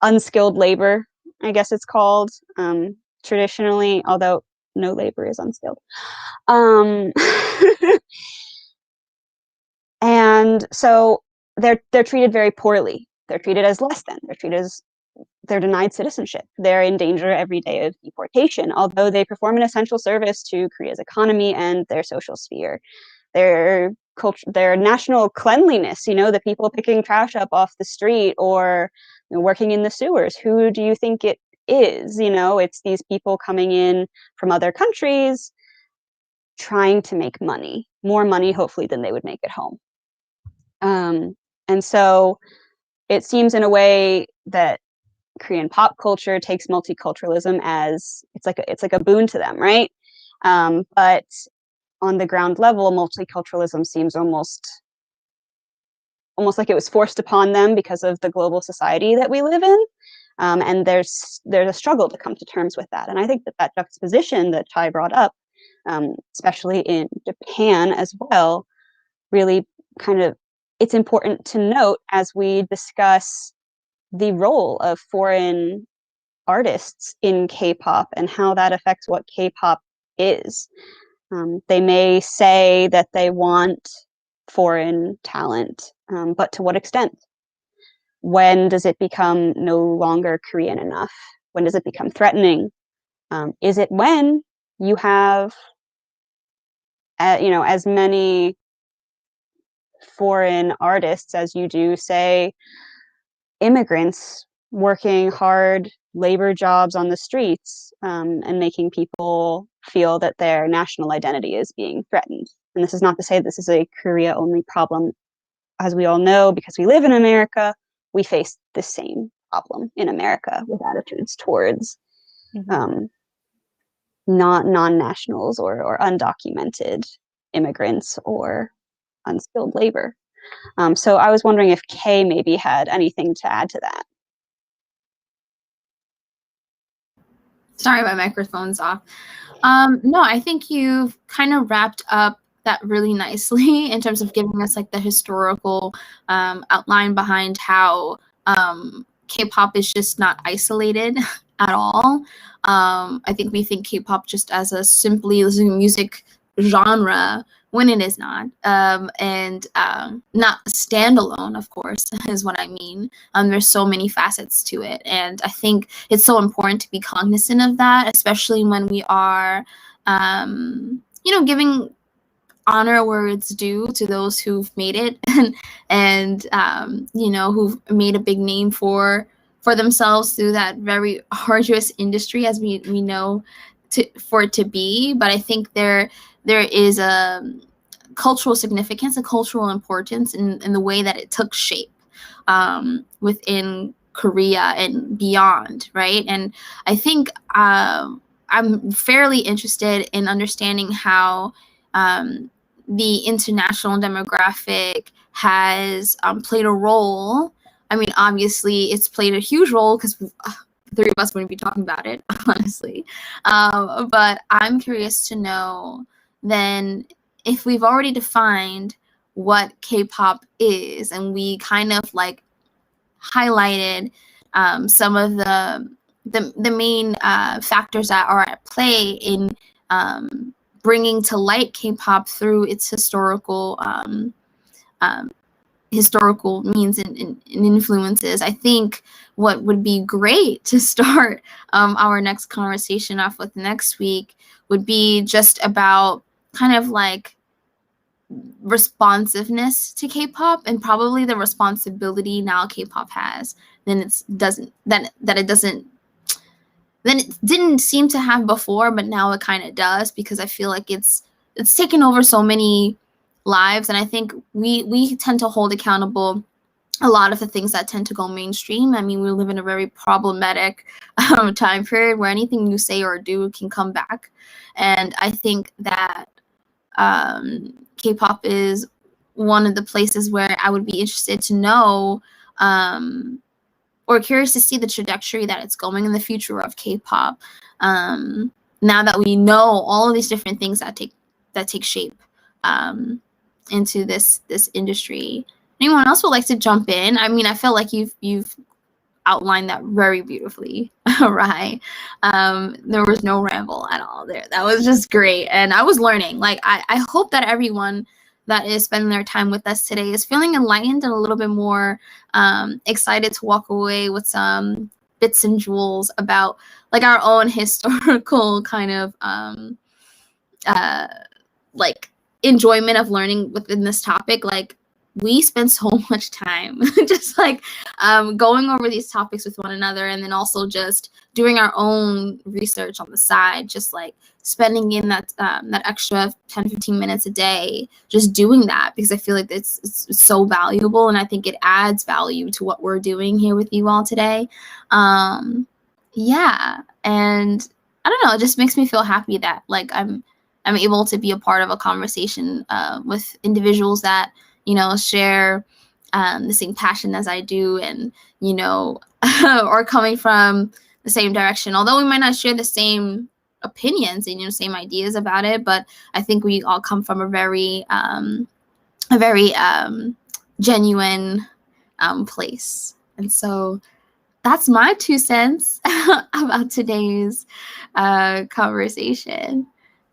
unskilled labor, I guess it's called, traditionally, although no labor is unskilled. Um, and so they're treated very poorly. They're treated as less than. They're denied citizenship. They're in danger every day of deportation, although they perform an essential service to Korea's economy and their social sphere. Their culture, their national cleanliness, the people picking trash up off the street or working in the sewers. Who do you think it is? It's these people coming in from other countries trying to make money, more money, hopefully, than they would make at home. And so it seems in a way that Korean pop culture takes multiculturalism as it's like a boon to them, right? But on the ground level, multiculturalism seems almost like it was forced upon them because of the global society that we live in. And there's a struggle to come to terms with that. And I think that juxtaposition that Chai brought up, especially in Japan as well, really it's important to note as we discuss the role of foreign artists in K-pop and how that affects what K-pop is. They may say that they want foreign talent, but to what extent? When does it become no longer Korean enough? When does it become threatening? Is it when you have, as many foreign artists as you do, say, immigrants working hard labor jobs on the streets, and making people feel that their national identity is being threatened? And this is not to say this is a Korea-only problem. As we all know, because we live in America, we face the same problem in America with attitudes towards not non-nationals or undocumented immigrants or unskilled labor. So I was wondering if Kay maybe had anything to add to that. Sorry, my microphone's off. No, I think you've kind of wrapped up that really nicely in terms of giving us like the historical outline behind how K-pop is just not isolated at all. I think we think K-pop just as a simply music genre when it is not, and not standalone, of course, is what I mean. There's so many facets to it, and I think it's so important to be cognizant of that, especially when we are, giving honor where it's due to those who've made it and who've made a big name for themselves through that very arduous industry, as we know for it to be. But I think there is a cultural significance, a cultural importance in the way that it took shape within Korea and beyond, right? And I think I'm fairly interested in understanding how the international demographic has played a role. I mean, obviously, it's played a huge role because the three of us wouldn't be talking about it, honestly. But I'm curious to know then, if we've already defined what K-pop is, and we kind of like highlighted some of the main factors that are at play in bringing to light K-pop through its historical means and influences, I think what would be great to start our next conversation off with next week would be just about kind of like responsiveness to K-pop, and probably the responsibility now K-pop has then it didn't seem to have before, but now it kind of does, because I feel like it's taken over so many lives, and I think we tend to hold accountable a lot of the things that tend to go mainstream. I mean, we live in a very problematic time period where anything you say or do can come back, and I think that K-pop is one of the places where I would be interested to know, or curious to see the trajectory that it's going in the future of K-pop. Now that we know all of these different things that take shape into this industry. Anyone else would like to jump in? I mean, I feel like you've outlined that very beautifully, right? There was no ramble at all there. That was just great. And I was learning. Like, I hope that everyone that is spending their time with us today is feeling enlightened and a little bit more excited to walk away with some bits and jewels about like our own historical kind of like enjoyment of learning within this topic. Like, we spend so much time just like going over these topics with one another, and then also just doing our own research on the side, just like spending in that extra 10-15 minutes a day just doing that, because I feel like it's so valuable, and I think it adds value to what we're doing here with you all today. Yeah, and I don't know, it just makes me feel happy that like I'm able to be a part of a conversation with individuals that, you know, share the same passion as I do, and, you know, or coming from the same direction. Although we might not share the same opinions and, you know, same ideas about it, but I think we all come from a very genuine place. And so that's my 2 cents about today's conversation.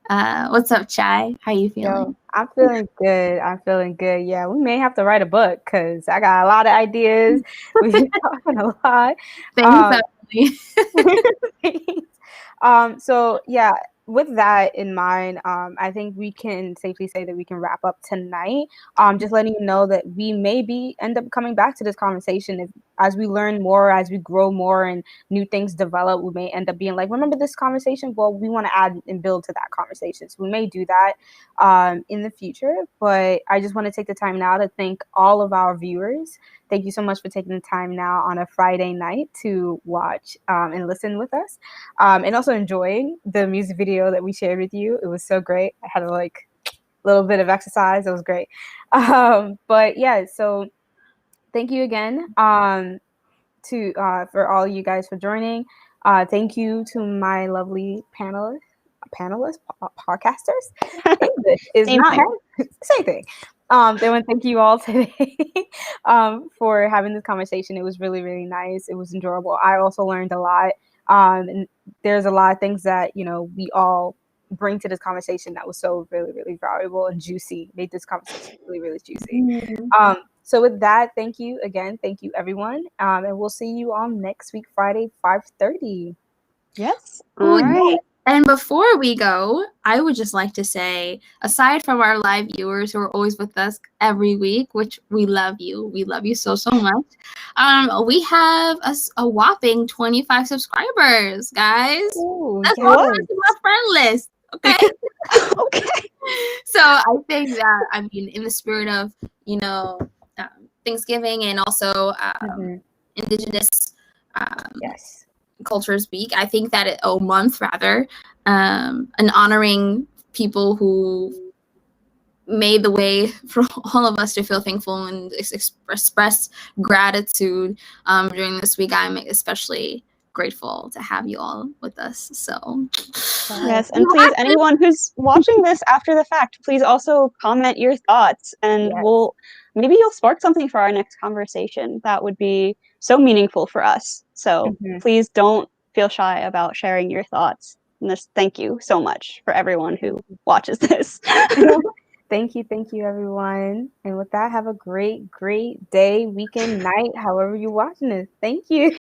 What's up, Chai? How you feeling? Yo, I'm feeling good. I'm feeling good. Yeah, we may have to write a book because I got a lot of ideas. We've been talking a lot. Thanks, So yeah, with that in mind, I think we can safely say that we can wrap up tonight. Just letting you know that we maybe end up coming back to this conversation as we learn more, as we grow more, and new things develop. We may end up being like, remember this conversation? Well, we want to add and build to that conversation. So we may do that in the future. But I just want to take the time now to thank all of our viewers. Thank you so much for taking the time now on a Friday night to watch and listen with us, and also enjoying the music video that we shared with you. It was so great. I had a little bit of exercise. It was great. But yeah, so thank you again for all you guys for joining. Thank you to my lovely podcasters. English is Same not thing. same thing. They want to thank you all today for having this conversation. It was really, really nice. It was enjoyable. I also learned a lot. And there's a lot of things that, you know, we all bring to this conversation that was so really, really valuable and juicy. Made this conversation really, really juicy. Mm-hmm. So with that, thank you again. Thank you, everyone. And we'll see you on next week, Friday, 5:30. Yes. Ooh, All yeah. right. And before we go, I would just like to say, aside from our live viewers who are always with us every week, which we love you so, so much, we have a whopping 25 subscribers, guys. Ooh, That's yes. more than my friend list, okay? Okay. So I think that, I mean, in the spirit of, you know, Thanksgiving and also Indigenous Yes. Cultures Week, I think that month rather, and honoring people who made the way for all of us to feel thankful and express gratitude during this week. I'm especially grateful to have you all with us. So Yes, and please, anyone who's watching this after the fact, please also comment your thoughts, and Yes. maybe you'll spark something for our next conversation. That would be so meaningful for us. So please don't feel shy about sharing your thoughts. And thank you so much for everyone who watches this. Thank you, everyone. And with that, have a great, great day, weekend, night, however you're watching this. Thank you.